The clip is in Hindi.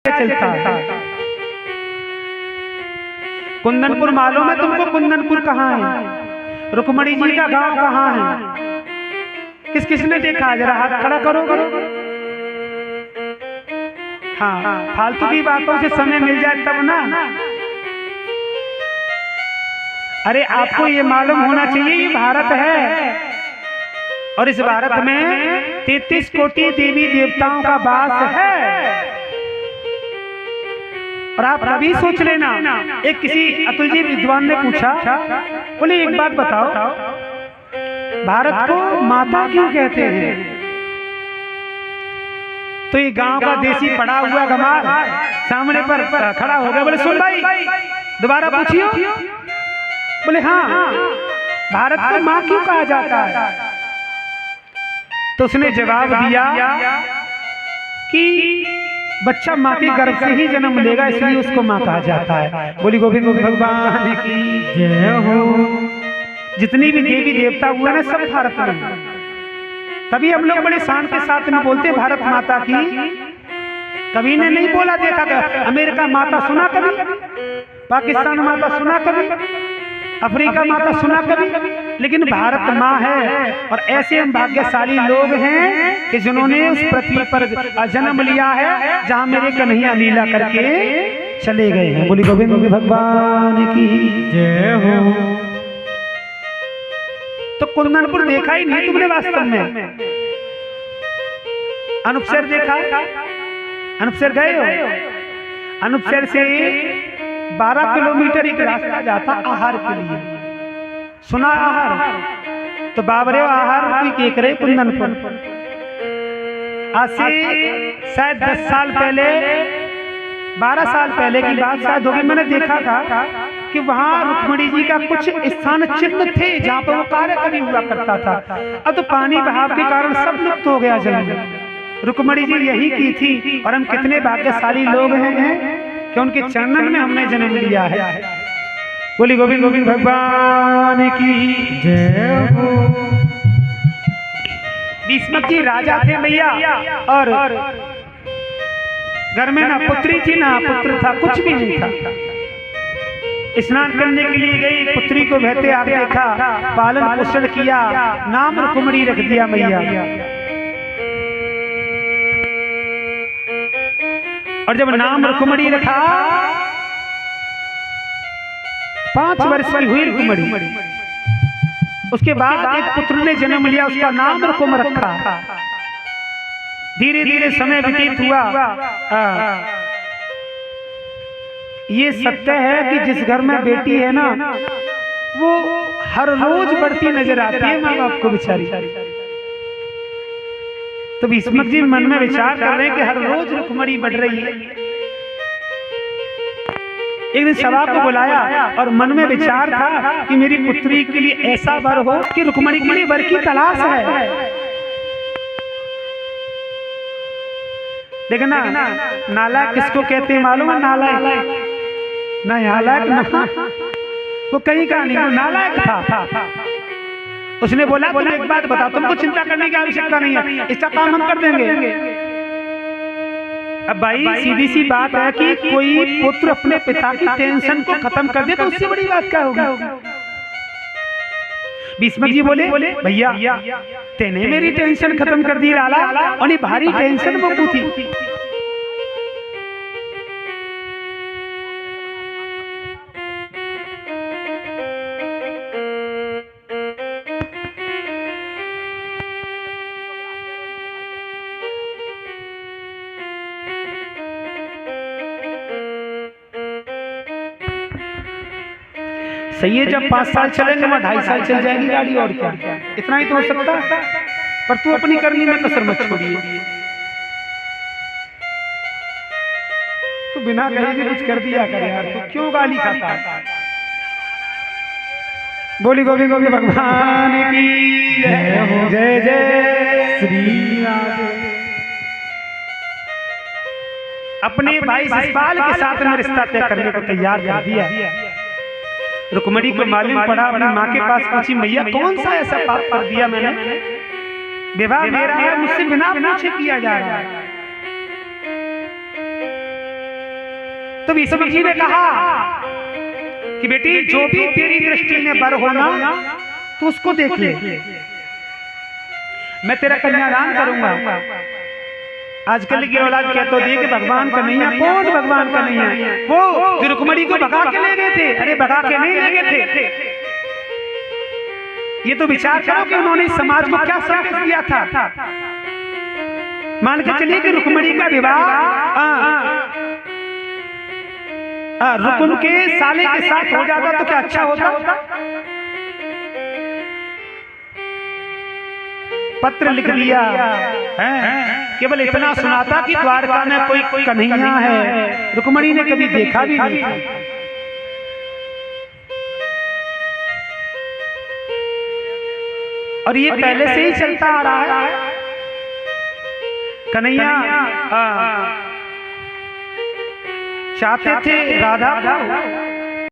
चलता है। कुंदनपुर मालूम है तुमको? कुंदनपुर कहाँ है? रुक्मणी जी का गांव कहाँ है? किस किसने देखा? जरा हाथ खड़ा करो। हाँ, फालतू की बातों से समय मिल जाए तब ना। अरे आपको ये मालूम होना चाहिए ये भारत है और इस भारत में 33 कोटि देवी देवताओं का वास है। और आप कभी सोच लेना, एक किसी अतुल जी विद्वान ने पूछा, बोले एक बात बताओ, भारत को माता क्यों कहते हैं? तो ये गांव का देसी पड़ा हुआ गमार सामने पर खड़ा हो गया, बोले सुन भाई दोबारा पूछियो। बोले हाँ, भारत को माँ क्यों कहा जाता है? तो उसने जवाब दिया कि बच्चा माँ के गर्भ से ही जन्म लेगा, इसलिए उसको माँ कहा जाता है। बोली गोविंद भगवान की जय हो। जितनी भी देवी देवता हुए ना सब भारत में, तभी हम लोग बड़े शान के साथ में बोलते भारत माता की। कभी ने नहीं बोला, देखा था अमेरिका माता सुना कभी? पाकिस्तान माता सुना कभी? अफ्रीका माता सुना कभी? लेकिन भारत माँ है। और ऐसे हम भाग्यशाली लोग हैं कि जिन्होंने उस पृथ्वी पर जन्म लिया है जहाँ मेरे कन्हैया लीला करके चले गए हैं। बोली गोविंद भगवान की जय हो। तो कुंदनपुर देखा ही नहीं तुमने वास्तव में? अनूपसर देखा? अनूपसर गए हो? अनूपसर से 12 किलोमीटर एक रास्ता जाता आहार के लिए। सुना आहार? तो बाबरे आहार कोई केक रहे कुंदनपुर। आज से शायद 10 साल पहले, 12 साल पहले की बात शायद होगी, मैंने देखा था कि वहाँ रुक्मणी जी का कुछ स्थान चिन्ह थे जहाँ पर वो कार्य कभी हुआ करता था। अब तो पानी बहाव के कारण सब लुप्त हो गया जल में। रुक्मणी जी यही की थी और हम कितने भाग्यशाली लोग हैं कि उनके चरणन में हमने जन्म लिया है। बोली गोविंद गोविंद भगवान की जय हो। भीष्मक जी राजा थे भैया, और घर में ना पुत्री थी ना पुत्र था, कुछ भी नहीं था। स्नान करने के लिए गई, पुत्री को बहते आग देखा, पालन पोषण किया, नाम रुक्मणी रख दिया मैया। और जब नाम रुक्मणी रखा, 5 वर्ष की हुई रुक्मणी, उसके बाद एक पुत्र ने जन्म लिया, उसका नाम रुकुम रखा। धीरे धीरे समय व्यतीत हुआ। ये सत्य है कि जिस घर में बेटी है ना, वो हर रोज बढ़ती नजर आती है माँ बाप को बेचारी। तो भीष्मक जी मन में विचार कर रहे हैं कि हर रोज रुक्मणी बढ़ रही है। एक दिन सभा को बुलाया और मन में विचार था कि मेरी पुत्री के लिए ऐसा वर हो कि रुक्मणी के लिए वर की तलाश है। देखना नालायक किसको कहते हैं मालूम है? नालायक ना, नालायक ना, वो कहीं का नहीं, वो नालायक था। उसने बोला तुम एक बात बताओ, तुमको चिंता करने की आवश्यकता नहीं है, इसका काम हम कर देंगे। अब भाई सीधी सी बात है कि कोई पुत्र अपने पिता की टेंशन को खत्म कर दे तो उससे बड़ी बात क्या होगी? भीष्मक जी बोले भैया तेने मेरी टेंशन खत्म कर दी लाला, और ये भारी टेंशन वो थी। सही है, जब 5 साल चलेंगे मैं 2.5 साल चल जाएगी गाड़ी, और क्या, इतना ही तो हो सकता है। पर तू अपनी करनी में कसर मत छोड़िए। तू बिना कहे भी कुछ कर दिया कर यार, तू क्यों गाली खाता है? बोली गोविंद गोविंद भगवान की जय हो। जय जय श्री राधे। अपने भाई शिशुपाल के साथ में रिश्ता तय करने को तैयार कर दिया। रुक्मणी को मालूम पड़ा, अपनी माँ के पास पूछी मैया कौन सा ऐसा पाप कर दिया मैंने, विवाह मेरा है, मुझसे बिना पूछे किया जा रहा है। तो विष्णु जी ने कहा कि बेटी जो भी तेरी दृष्टि में वर होना तो उसको देख ले, मैं तेरा कन्यादान करूंगा। आजकल की औलाद क्या तो देख भगवान कन्हैया, कौन भगवान कन्हैया? वो जो रुक्मणी को भगा के ले गए थे। अरे भगा के नहीं ले गए थे, ये तो विचार करो कि उन्होंने समाज को क्या संदेश दिया था। मान के चलिए कि रुक्मणी का विवाह रुकुम के साले के साथ हो जाता तो क्या अच्छा होता? पत्र लिख दिया है, केवल इतना सुनाता कि द्वारका में कोई कन्हैया है। रुक्मणी ने कभी देखा भी नहीं था। और ये पहले से ही चलता आ रहा है। कन्हैया चाहते थे राधा को,